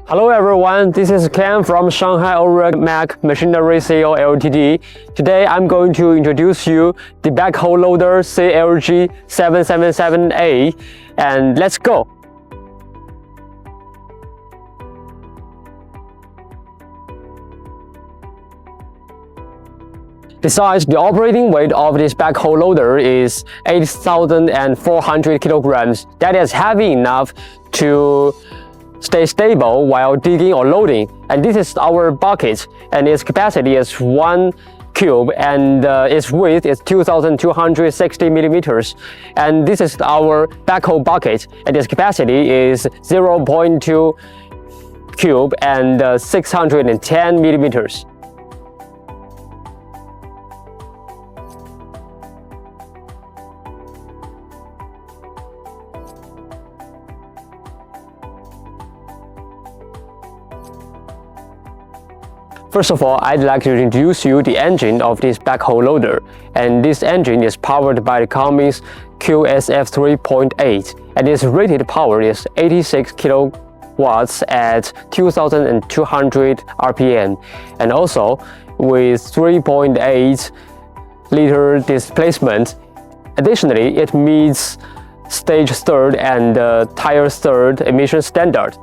Hello everyone, this is Ken from Shanghai Mac Machinery CO Ltd. Today I'm going to introduce you the backhoe loader CLG777A, and let's go! Besides, the operating weight of this backhoe loader is 8,400 kilograms. That is heavy enough to stay stable while digging or loading. And this is our bucket, and its capacity is 1 cube, and its width is 2,260 millimeters. And this is our backhoe bucket, and its capacity is 0.2 cube and 610 millimeters. First of all, I'd like to introduce you the engine of this backhoe loader, and this engine is powered by the Cummins QSF3.8, and its rated power is 86 kilowatts at 2,200 RPM, and also with 3.8 liter displacement. Additionally, it meets stage 3rd and tier 3rd emission standard.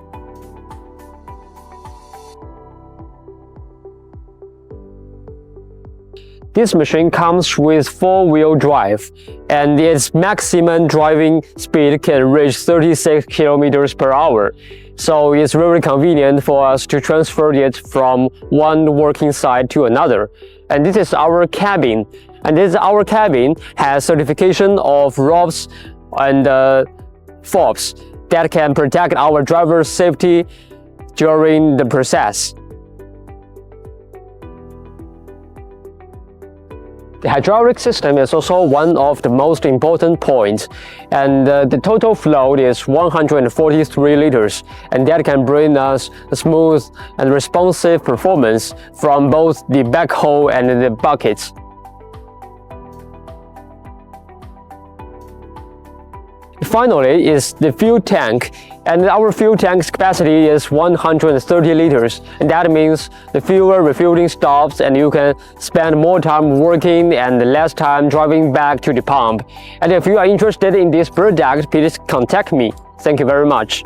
This machine comes with 4-wheel drive, and its maximum driving speed can reach 36 kilometers per hour. So it's very convenient for us to transfer it from one working site to another. And this is our cabin. And our cabin has certification of ROPS and FOPS that can protect our driver's safety during the process. The hydraulic system is also one of the most important points, and the total flow is 143 liters, and that can bring us a smooth and responsive performance from both the backhoe and the buckets. Finally is the fuel tank, and our fuel tank's capacity is 130 liters, and that means the fuel refueling stops and you can spend more time working and less time driving back to the pump. And if you are interested in this product, please contact me. Thank you very much.